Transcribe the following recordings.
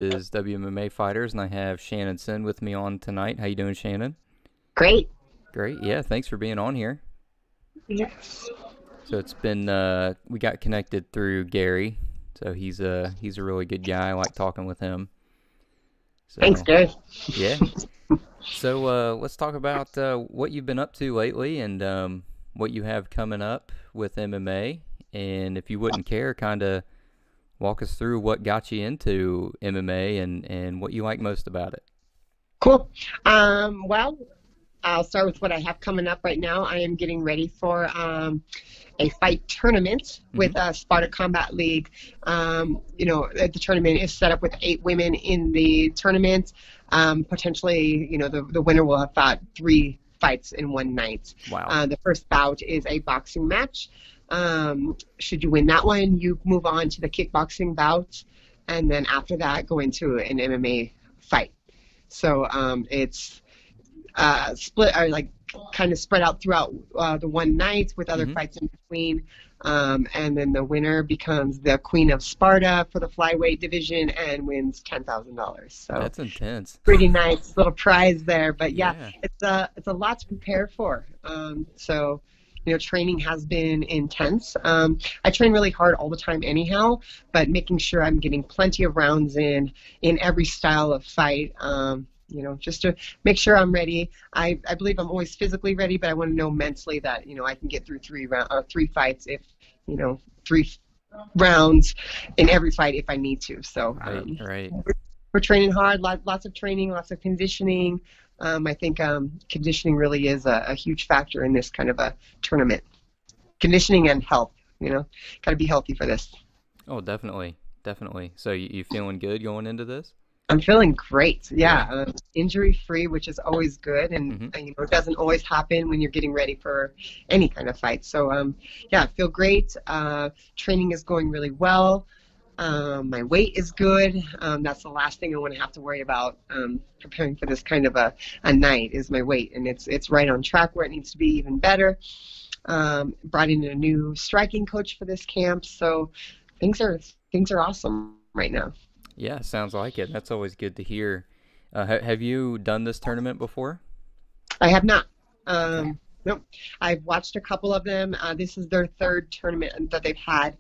is WMMA Fighters, and I have Shannon Sinn with me on tonight. How you doing, Shannon? Great. Great. Yeah, thanks for being on here. Yes. So it's been we got connected through Gary, so he's a really good guy. I like talking with him. Thanks, So Gary. yeah. So let's talk about what you've been up to lately and what you have coming up with MMA. And if you wouldn't care, kind of walk us through what got you into MMA and what you like most about it. Cool. Well, I'll start with what I have coming up right now. I am getting ready for a fight tournament Mm-hmm. with Sparta Combat League. The tournament is set up with 8 women in the tournament. Potentially, the winner will have fought 3 fights in one night. Wow. The first bout is a boxing match. Should you win that one, you move on to the kickboxing bout, and then after that, go into an MMA fight. So it's split, or like kind of spread out throughout the one night with other Mm-hmm. fights in between. And then the winner becomes the Queen of Sparta for the flyweight division and wins $10,000. So That's intense. pretty nice little prize there. But yeah, Yeah. it's a lot to prepare for. Training has been intense. I train really hard all the time anyhow, but making sure I'm getting plenty of rounds in every style of fight. Just to make sure I'm ready. I believe I'm always physically ready, but I want to know mentally that, I can get through 3 fights if, 3 rounds in every fight if I need to. So Right. Right. we're training hard, lots of training, lots of conditioning. I think conditioning really is a huge factor in this kind of a tournament. Conditioning and health, got to be healthy for this. Oh, definitely. Definitely. So you feeling good going into this? I'm feeling great. Yeah. Yeah, injury free, which is always good, and Mm-hmm. it doesn't always happen when you're getting ready for any kind of fight. So yeah, I feel great. Training is going really well. My weight is good. That's the last thing I want to have to worry about preparing for this kind of a night is my weight, and it's right on track where it needs to be, even better. Brought in a new striking coach for this camp, so things are awesome right now. Yeah, sounds like it. That's always good to hear. Have you done this tournament before? I have not. Okay. Nope. I've watched a couple of them. This is their 3rd tournament that they've had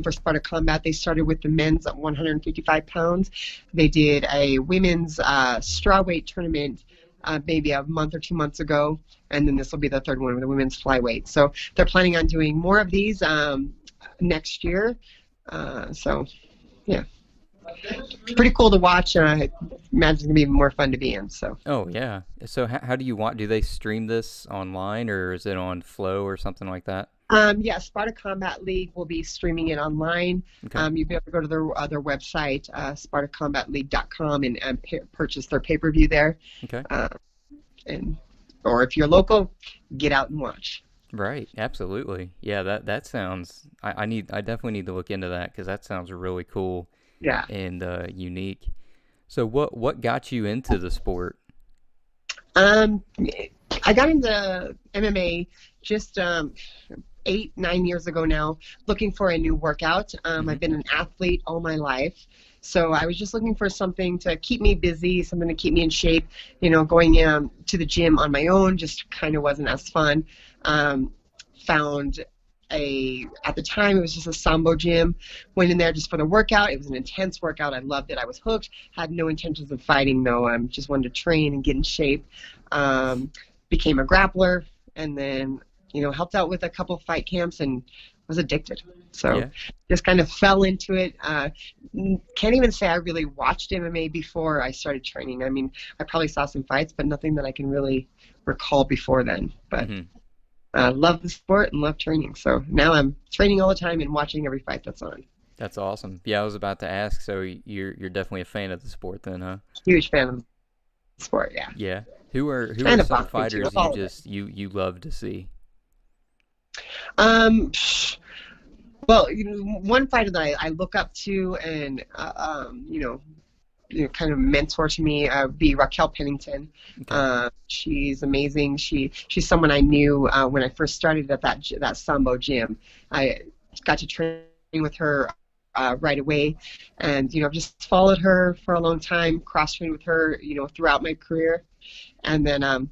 for Sparta Combat. They started with the men's at 155 pounds. They did a women's strawweight tournament maybe a month or 2 months ago, and then this will be the 3rd one with the women's flyweight. So they're planning on doing more of these next year. So, yeah. Pretty cool to watch. I imagine it's going to be more fun to be in. So. Oh, yeah. So how do you want? Do they stream this online or is it on Flow or something like that? Yeah, Sparta Combat League will be streaming it online. Okay. You'll be able to go to their website, SpartaCombatLeague.com, and purchase their pay-per-view there. Okay. And or if you're local, get out and watch. Right. Absolutely. Yeah. That sounds. I definitely need to look into that because that sounds really cool Yeah. and unique. So what got you into the sport? Um, I got into MMA just 8, 9 years ago now, looking for a new workout. Mm-hmm. I've been an athlete all my life, so I was just looking for something to keep me busy, something to keep me in shape. Going to the gym on my own just kind of wasn't as fun. Found at the time it was just a sambo gym. Went in there just for the workout. It was an intense workout. I loved it. I was hooked. Had no intentions of fighting though. Just wanted to train and get in shape. Became a grappler, and then helped out with a couple fight camps and was addicted. So Yeah. just kind of fell into it. Can't even say I really watched MMA before I started training. I mean, I probably saw some fights, but nothing that I can really recall before then. But Mm-hmm. love the sport and love training. So now I'm training all the time and watching every fight that's on. That's awesome. Yeah, I was about to ask. So you're definitely a fan of the sport then, huh? Huge fan of the sport, yeah. Yeah. Who are And of some boxing too, fighters of you all of it. just you love to see? Um, well, one fighter that I look up to and kind of mentor to me would be Raquel Pennington. Okay. She's amazing. She's someone I knew when I first started at that Sambo gym. I got to train with her right away. And, I've just followed her for a long time, cross-trained with her, throughout my career. And then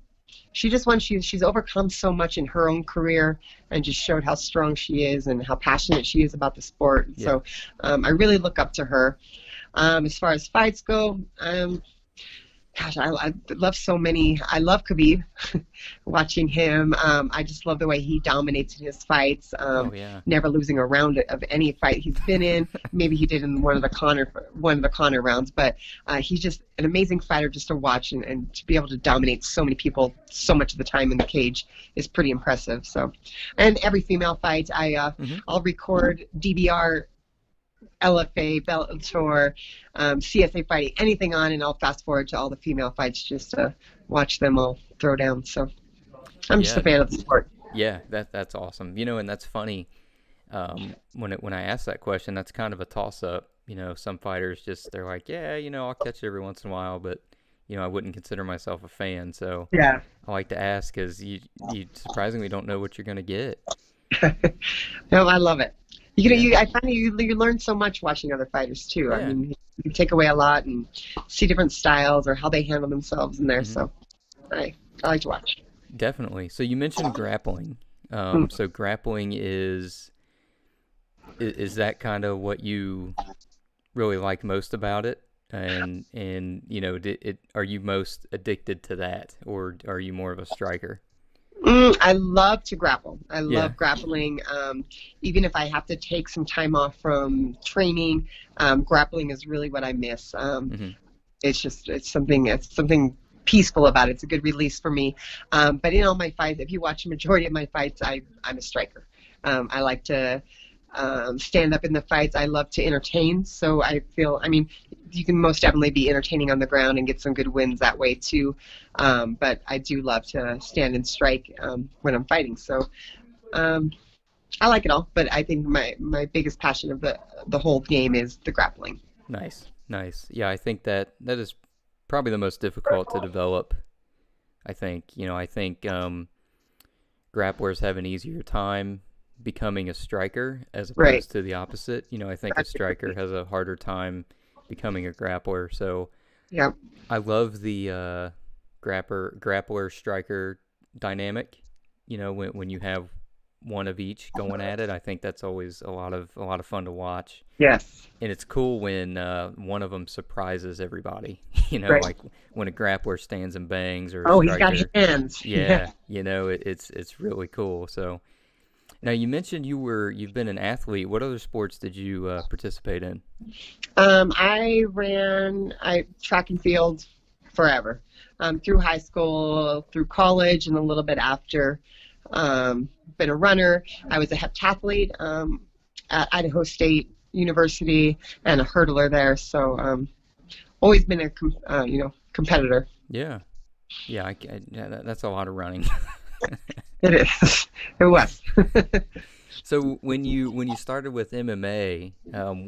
she just won. She's overcome so much in her own career and just showed how strong she is and how passionate she is about the sport. Yeah. So I really look up to her. As far as fights go, gosh, I love so many. I love Khabib, watching him. I just love the way he dominates in his fights, Oh yeah. never losing a round of any fight he's been in. Maybe he did in one of the Conor rounds, but he's just an amazing fighter just to watch, and to be able to dominate so many people so much of the time in the cage is pretty impressive. So, and every female fight, I'll record DBR, LFA, Bellator, CSA fighting, anything on, and I'll fast forward to all the female fights just to watch them all throw down. So I'm just a Yeah. fan of the sport. Yeah, that's awesome. And that's funny. When I ask that question, that's kind of a toss up. Some fighters they're like, yeah, I'll catch it every once in a while, but I wouldn't consider myself a fan. So Yeah. I like to ask because you surprisingly don't know what you're gonna get. No, I love it. Yeah. I find you learn so much watching other fighters too. I Yeah. mean, you take away a lot and see different styles or how they handle themselves in there. Hmm. So I like to watch. Definitely. So you mentioned grappling. Mm. So grappling is that kind of what you really like most about it? And are you most addicted to that, or are you more of a striker? I love to grapple. I Yeah. love grappling. Even if I have to take some time off from training, grappling is really what I miss. Hmm. It's something peaceful about it. It's a good release for me. But in all my fights, if you watch a majority of my fights, I'm a striker. I like to stand up in the fights. I love to entertain. So I mean, you can most definitely be entertaining on the ground and get some good wins that way too. But I do love to stand and strike when I'm fighting. So I like it all. But I think my biggest passion of the whole game is the grappling. Nice, nice. Yeah, I think that is probably the most difficult to develop. I think grapplers have an easier time becoming a striker as Right. opposed to the opposite. I think a striker has a harder time becoming a grappler. So Yeah. I love the grappler striker dynamic. When you have one of each going at it, I think that's always a lot of fun to watch. Yes. And it's cool when one of them surprises everybody. Right. Like when a grappler stands and bangs, or a Oh, he's got striker. hands. Yeah. Yeah, it's really cool. So now you mentioned you've been an athlete. What other sports did you participate in? I track and field forever, through high school, through college, and a little bit after. Been a runner. I was a heptathlete at Idaho State University and a hurdler there. So always been a competitor. Yeah, yeah, that's a lot of running. It is. It was. So when you started with MMA,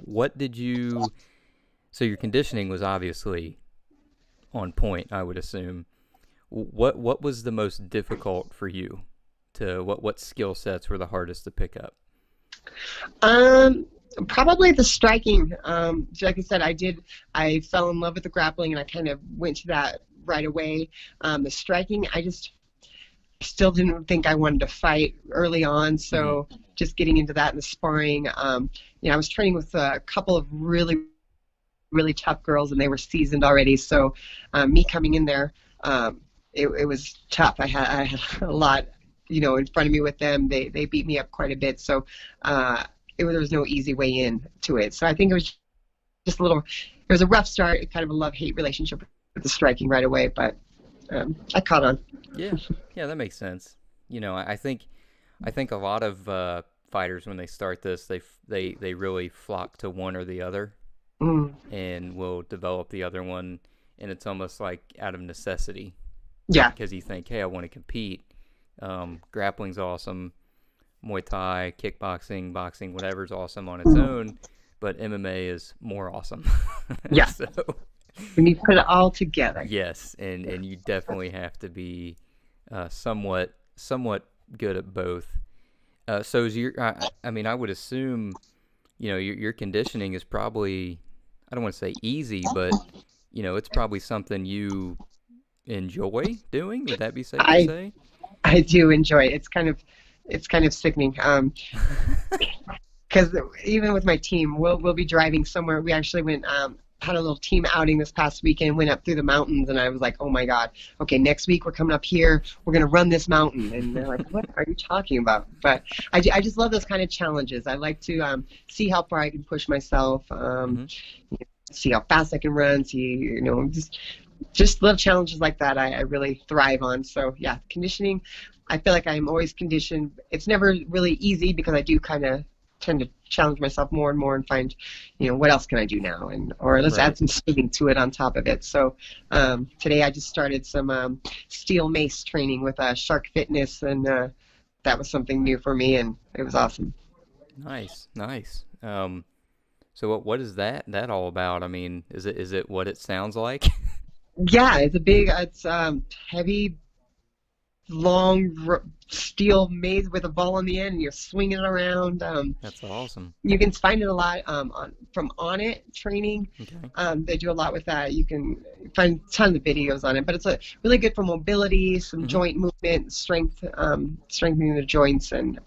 what did you? So your conditioning was obviously on point, I would assume. What was the most difficult for you? What skill sets were the hardest to pick up? Um, Probably the striking. So like I said, I fell in love with the grappling and I kind of went to that right away. The striking, I just still didn't think I wanted to fight early on. Hmm. So just getting into that and the sparring, I was training with a couple of really, really tough girls and they were seasoned already. So me coming in there, it was tough. I had a lot, in front of me with them. They beat me up quite a bit. So there was no easy way in to it. So I think it was just it was a rough start, kind of a love-hate relationship with the striking right away, but I caught on. Yeah, yeah, that makes sense. I think a lot of fighters when they start this, they really flock to one or the other, Mm, and will develop the other one, and it's almost like out of necessity yeah, because you think, hey, I want to compete. Grappling's awesome, Muay Thai, kickboxing, boxing, whatever's awesome on its own, but MMA is more awesome. yeah. So When you put it all together. yes, and you definitely have to be somewhat good at both. So is I mean, I would assume your conditioning is probably, I don't want to say easy, but it's probably something you enjoy doing. Would that be safe to I say? I do enjoy it. It's kind of sickening. Because even with my team, we'll be driving somewhere. We actually went had a little team outing this past weekend, went up through the mountains, and I was like, oh my God, okay, next week we're coming up here, we're gonna run this mountain, and they're like, what are you talking about? But I just love those kind of challenges. I like to see how far I can push myself, Hmm. see how fast I can run, see just little challenges like that. I really thrive on. So yeah, conditioning. I feel like I'm always conditioned. It's never really easy because I do kind of tend to challenge myself more and more and find, what else can I do now? And or let's add Right. some swimming to it on top of it. So today I just started some steel mace training with Shark Fitness, and that was something new for me, and it was awesome. Nice, nice. So what is that all about? I mean, is it what it sounds like? Yeah, it's heavy, long steel mace with a ball on the end, and you're swinging it around. That's awesome. You can find it a lot on it training. Okay. They do a lot with that. You can find tons of videos on it, but it's really good for mobility, some Hmm. joint movement, strength, strengthening the joints, and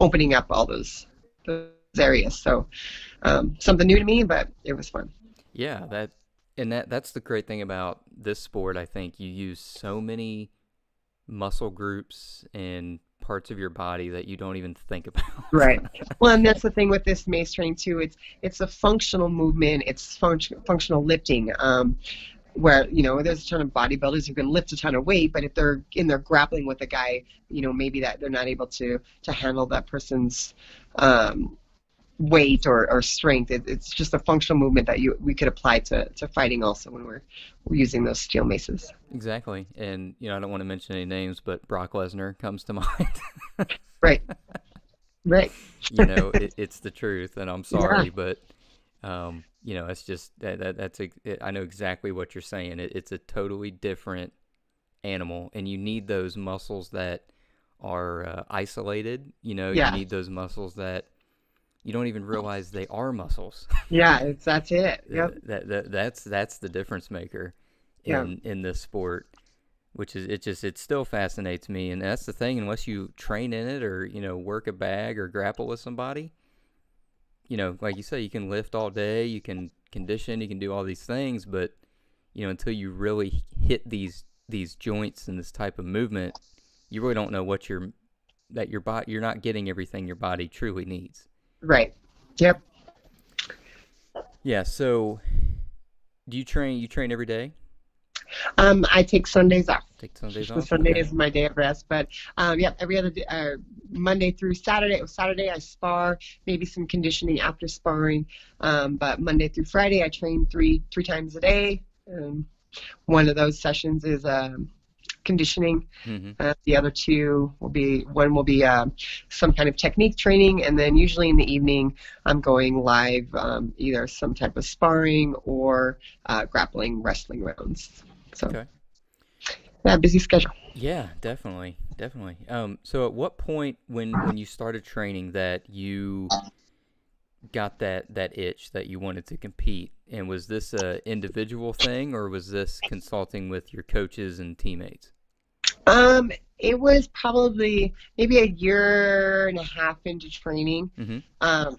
opening up all those areas. So something new to me, but it was fun. Yeah, that's the great thing about this sport. I think you use so many muscle groups and parts of your body that you don't even think about. Right. Well, and that's the thing with this mace training too. It's a functional movement. It's functional lifting. Where there's a ton of bodybuilders who can lift a ton of weight, but if they're in there grappling with a guy, maybe that they're not able to handle that person's weight or strength. It's just a functional movement that we could apply to fighting also when we're using those steel maces. Exactly. And I don't want to mention any names, but Brock Lesnar comes to mind. Right. Right. It's the truth, and I'm Yeah. sorry, but it's just I know exactly what you're saying. It's a totally different animal, and you need those muscles that are isolated. You Yeah. need those muscles that you don't even realize they are muscles. Yeah. That's it. Yep. That's the difference maker Yeah. in this sport, which is it still fascinates me. And that's the thing, unless you train in it or work a bag or grapple with somebody, like you say, you can lift all day, you can condition, you can do all these things, but until you really hit these joints and this type of movement, you really don't know what your body, you're not getting everything your body truly needs. Right. Yep. Yeah. So do you train every day? I take Sundays off. Take some days So off? Sunday Okay. is my day of rest, but yeah, every other day, Monday through Saturday. Saturday I spar, maybe some conditioning after sparring, but Monday through Friday I train three times a day. One of those sessions is conditioning. Hmm. The other two will be some kind of technique training, and then usually in the evening I'm going live, either some type of sparring or grappling, wrestling rounds. So Okay. yeah, busy schedule. Yeah, definitely, definitely. So at what point when you started training that you got that itch that you wanted to compete, and was this a individual thing or was this consulting with your coaches and teammates? It was probably maybe a year and a half into training, Mm-hmm.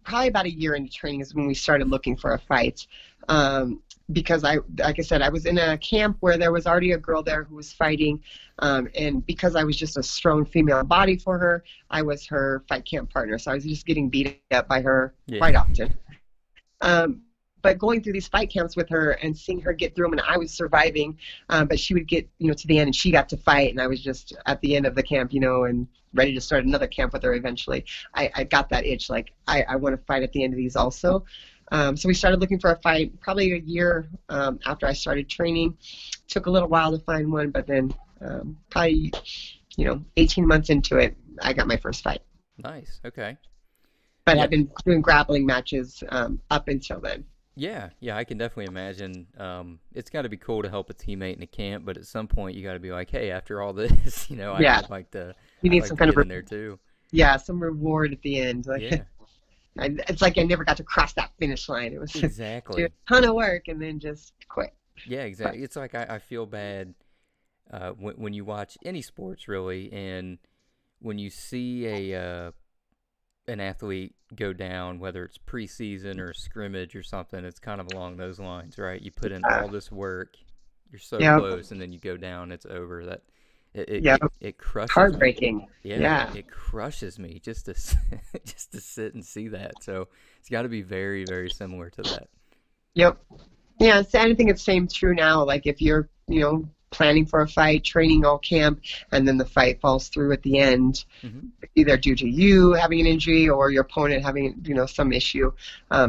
probably about a year into training is when we started looking for a fight. Because like I said, I was in a camp where there was already a girl there who was fighting, and because I was just a strong female body for her, I was her fight camp partner. So I was just getting beat up by her Yeah. quite often. But going through these fight camps with her and seeing her get through them, and I was surviving, but she would get, to the end, and she got to fight, and I was just at the end of the camp, and ready to start another camp with her eventually. I got that itch, like I want to fight at the end of these also. So we started looking for a fight probably a year after I started training. Took a little while to find one, but then probably 18 months into it, I got my first fight. Nice. Okay. But Yeah. I've been doing grappling matches up until then. Yeah, yeah, I can definitely imagine. It's got to be cool to help a teammate in a camp, but at some point you got to be like, hey, after all this, Yeah, I'd like to, you I'd need like some to kind of get in there too. yeah, some reward at the end. Like, Yeah, it's like I never got to cross that finish line. It was do a Exactly. ton of work and then just quit. Yeah, But exactly. It's like I feel bad when you watch any sports really, and when you see an athlete go down, whether it's preseason or scrimmage or something, it's kind of along those lines, right? You put in all this work, you're so yeah, close, and then you go down, it's over. That yeah, it crushes me. heartbreaking. Yeah, Yeah. it crushes me just to just to sit and see that. So it's got to be very, very similar to that. Yep. Yeah, so I think it's same true now. Like if you're, planning for a fight, training all camp, and then the fight falls through at the end, Hmm. either due to you having an injury or your opponent having, some issue.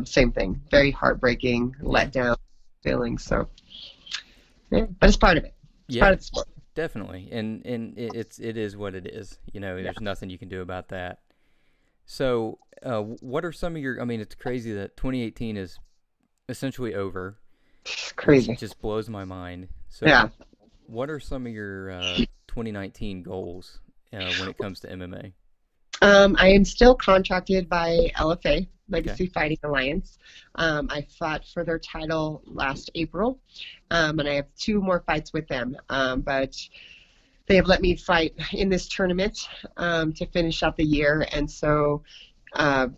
Same thing. Very heartbreaking, Yeah, let down feeling. So, yeah, but it's part of it. It's part yeah, of the sport. definitely. And it is what it is. You know, Yeah, there's nothing you can do about that. So, what are some of your? I mean, it's crazy that 2018 is essentially over, it's which crazy. just blows my mind. So, Yeah. what are some of your 2019 goals when it comes to MMA? I am still contracted by LFA, Okay. Legacy Fighting Alliance. I fought for their title last April, and I have two more fights with them. But they have let me fight in this tournament to finish out the year, and so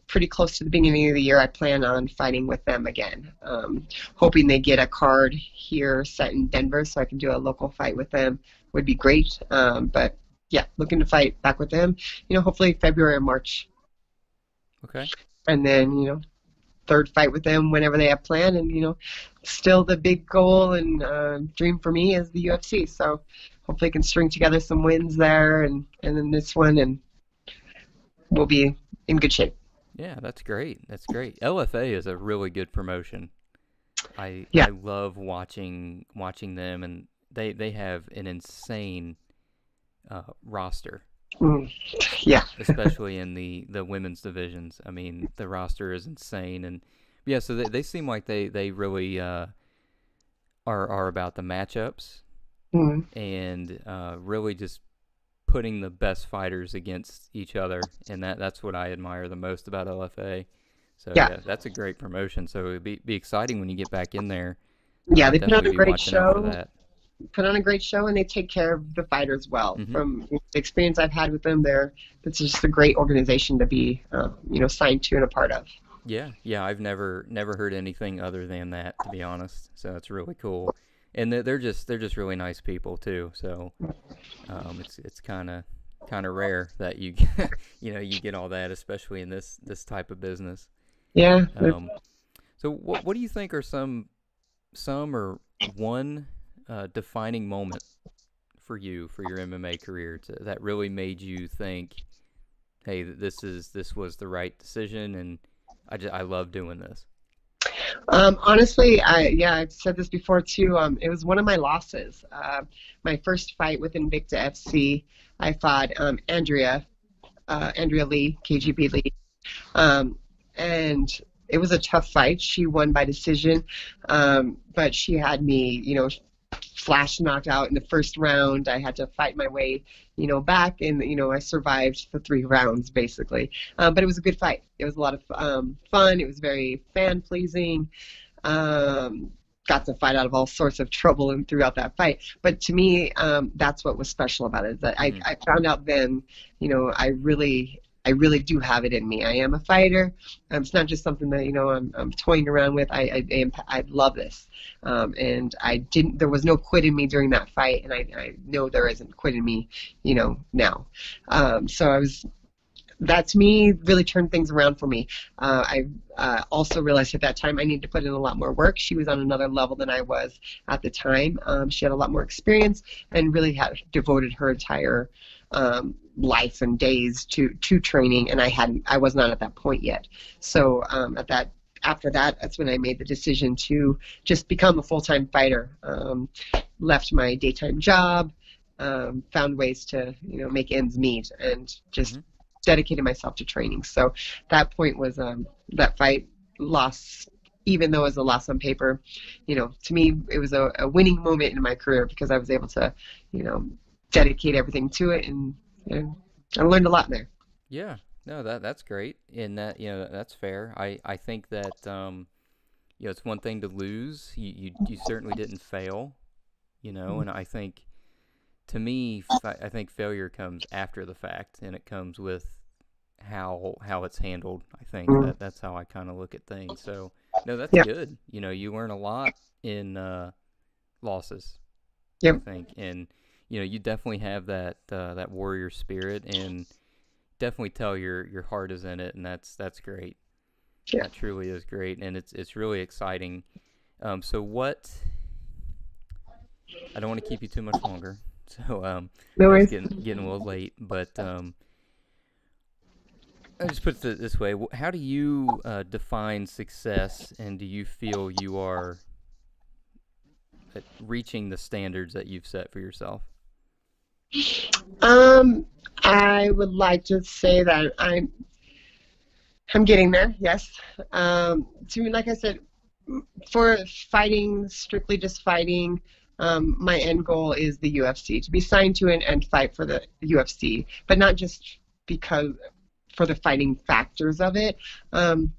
pretty close to the beginning of the year, I plan on fighting with them again. Hoping they get a card here set in Denver so I can do a local fight with them would be great. But yeah, looking to fight back with them, hopefully February or March. Okay. And then, third fight with them whenever they have planned. And, still the big goal and dream for me is the UFC. So hopefully I can string together some wins there and then this one, and we'll be in good shape. Yeah, that's great. That's great. LFA is a really good promotion. Yeah. I love watching them, and they have an insane roster, Mm, yeah. especially in the women's divisions. I mean, the roster is insane, and yeah, so they seem like they really are about the matchups Mm, and really just putting the best fighters against each other, and that's what I admire the most about LFA. So yeah. yeah, that's a great promotion. So it'd be exciting when you get back in there. Yeah, they put on Definitely a be great watching out for show. that. Put on a great show, and they take care of the fighters well. Hmm. From the experience I've had with them, it's just a great organization to be, signed to and a part of. Yeah, yeah. I've never heard anything other than that, to be honest. So it's really cool, and they're just really nice people too. So it's kind of rare that you you get all that, especially in this type of business. Yeah. Um, so what do you think are some or one defining moment for you for your MMA career that really made you think, hey, this was the right decision, and I love doing this. Honestly, I've said this before too. It was one of my losses. My first fight with Invicta FC, I fought Andrea Lee, Hmm. KGB Lee. Um, and it was a tough fight. She won by decision, but she had me, flash knocked out in the first round. I had to fight my way, back, and I survived the 3 rounds basically. But it was a good fight. It was a lot of fun. It was very fan pleasing. Um, got to fight out of all sorts of trouble and throughout that fight. But to me, that's what was special about it. Is that Hmm. I found out then, I really do have it in me. I am a fighter. It's not just something that I'm toying around with. I love this, and I didn't. There was no quit in me during that fight, and I know there isn't quit in me, now. So I was that to me really turned things around for me. I also realized at that time I needed to put in a lot more work. She was on another level than I was at the time. She had a lot more experience and really had devoted her entire life and days to training, and I was not at that point yet. So after that, that's when I made the decision to just become a full-time fighter. Left my daytime job, found ways to make ends meet, and just Hmm. dedicated myself to training. So that point was that fight loss, even though it was a loss on paper, to me it was a winning moment in my career because I was able to, you know, dedicate everything to it, and I learned a lot there. Yeah. No, that's great, and that that's fair. I think that it's one thing to lose. You certainly didn't fail, and I think to me, I think failure comes after the fact, and it comes with how it's handled. I think Mm. that's how I kind of look at things. So no, that's Yep, good. You learn a lot in losses, I yep, think, and you definitely have that warrior spirit, and definitely tell your heart is in it, and that's great. yeah. That truly is great, and it's really exciting. So what? I don't want to keep you too much longer. So No it's worries. getting a little late, but I just put it this way: how do you define success, and do you feel you are reaching the standards that you've set for yourself? Um, I would like to say that I'm getting there. Yes. To me, like I said, for fighting, strictly just fighting, my end goal is the UFC, to be signed to and fight for the UFC, but not just because for the fighting factors of it. Um,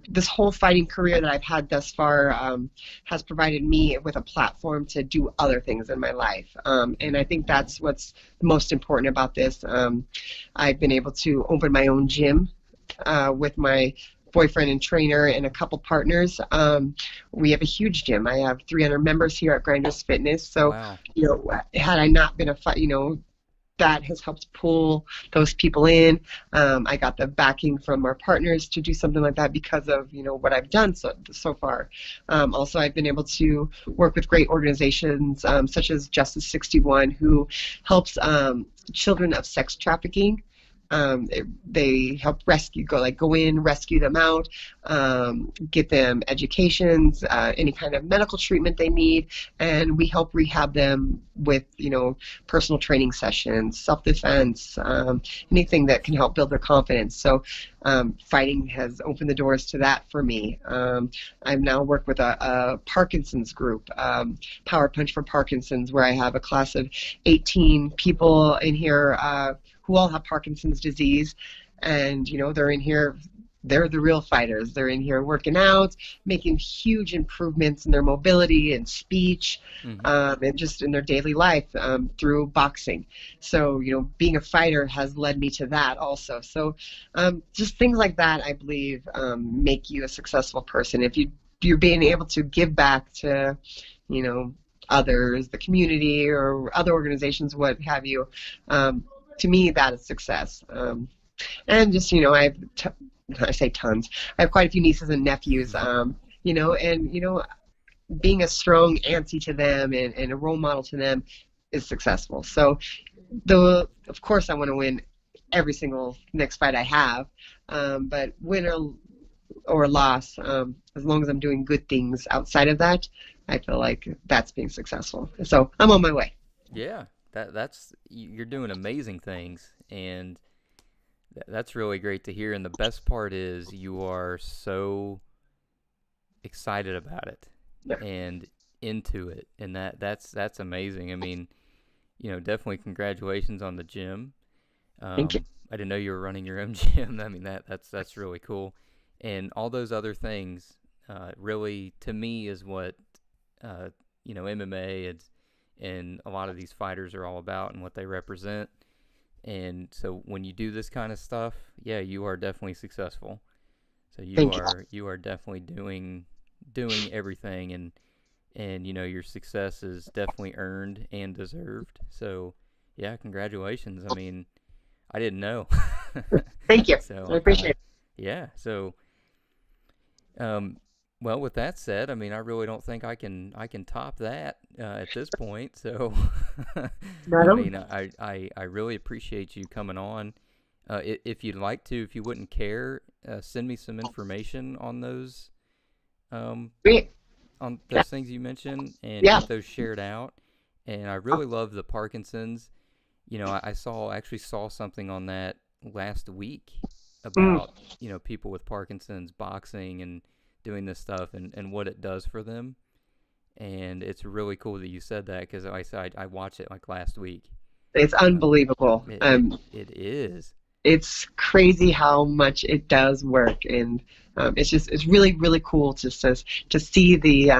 this whole fighting career that I've had thus far has provided me with a platform to do other things in my life. And I think that's what's most important about this. I've been able to open my own gym with my boyfriend and trainer and a couple partners. We have a huge gym. I have 300 members here at Grinders Fitness. So, Wow. had I not been a fight, that has helped pull those people in. I got the backing from our partners to do something like that because of what I've done so far. Also, I've been able to work with great organizations such as Justice 61, who helps children of sex trafficking. They help go in, rescue them out, get them educations, any kind of medical treatment they need, and we help rehab them with, personal training sessions, self-defense, anything that can help build their confidence. So fighting has opened the doors to that for me. I've now worked with a Parkinson's group, Power Punch for Parkinson's, where I have a class of 18 people in here who all have Parkinson's disease, and they're in here. They're the real fighters. They're in here working out, making huge improvements in their mobility and speech, Mm-hmm. and just in their daily life through boxing. So, being a fighter has led me to that also. So, just things like that, I believe, make you a successful person. If you're being able to give back to, you know, others, the community, or other organizations, what have you. To me, that is success. And just, I say tons. I have quite a few nieces and nephews, and, being a strong auntie to them and a role model to them is successful. So, of course, I want to win every single next fight I have, but win or loss, as long as I'm doing good things outside of that, I feel like that's being successful. So I'm on my way. Yeah, that's you're doing amazing things, and that's really great to hear. And the best part is you are so excited about it Yeah. and into it, and that's amazing. I mean, definitely congratulations on the gym. Thank you. I didn't know you were running your own gym. I mean, that's really cool, and all those other things, really to me is what uh, MMA and a lot of these fighters are all about and what they represent. And so when you do this kind of stuff, yeah, you are definitely successful. So you Thank you. are definitely doing everything, and your success is definitely earned and deserved. So yeah, congratulations. I mean, I didn't know. Thank you. I So appreciate it. yeah, so um, well, with that said, I mean, I really don't think I can top that at this point. So, Right I on. mean, I really appreciate you coming on. If you'd like to, if you wouldn't care, send me some information um, Great. on Yeah. those things you mentioned, and Yeah. get those shared out. And I really love the Parkinson's. I actually saw something on that last week Mm. about people with Parkinson's boxing and doing this stuff and what it does for them. And it's really cool that you said that because I watched it like last week. It's Um, unbelievable. it it it is. it's crazy how much it does work, and it's really really cool just to see the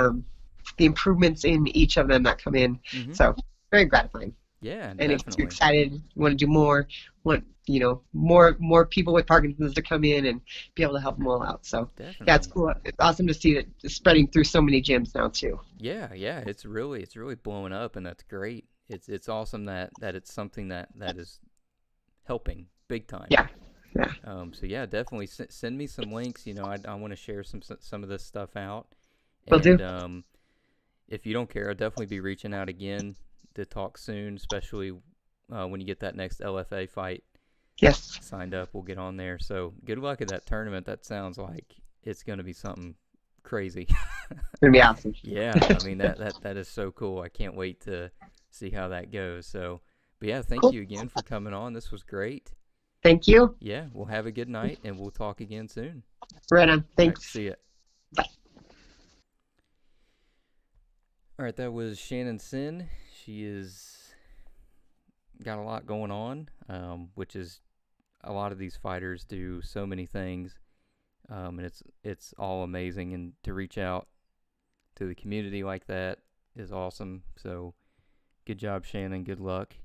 improvements in each of them that come in. Mm-hmm. So very gratifying, Yeah, and it gets you definitely. excited. You want to do more, want more people with Parkinson's to come in and be able to help them all out. So yeah, it's Definitely. cool. It's awesome to see it spreading through so many gyms now too. Yeah, yeah, it's really blowing up, and that's great. It's awesome that it's something that is helping big time. Yeah, yeah, So yeah, definitely send me some links. I want to share some of this stuff out, will do. and if you don't care, I'll definitely be reaching out again to talk soon, especially when you get that next LFA fight Yes, signed up. We'll get on there. So good luck at that tournament. That sounds like it's going to be something crazy. it's gonna be awesome. Yeah, I mean that is so cool. I can't wait to see how that goes. So, but yeah, thank Cool. you again for coming on. This was great. Thank you. Yeah, we'll have a good night and we'll talk again soon. Right on. All right, Thanks. see ya. Bye. All right, that was Shannon Sinn. She is got a lot going on, which is a lot of these fighters do so many things, and it's all amazing. And to reach out to the community like that is awesome. So good job, Shannon. Good luck.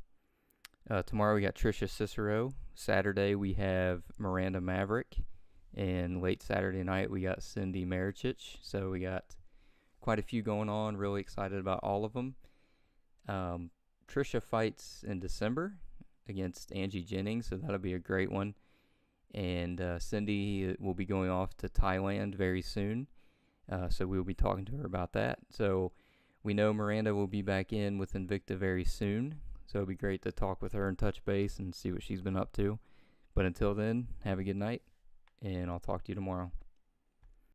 Tomorrow we got Trisha Cicero. Saturday we have Miranda Maverick. And late Saturday night we got Cindy Marichich. So we got quite a few going on. Really excited about all of them. Um, Trisha fights in December against Angie Jennings, so that'll be a great one. And Cindy will be going off to Thailand very soon, so we'll be talking to her about that. So we know Miranda will be back in with Invicta very soon, so it'll be great to talk with her and touch base and see what she's been up to. But until then, have a good night, and I'll talk to you tomorrow.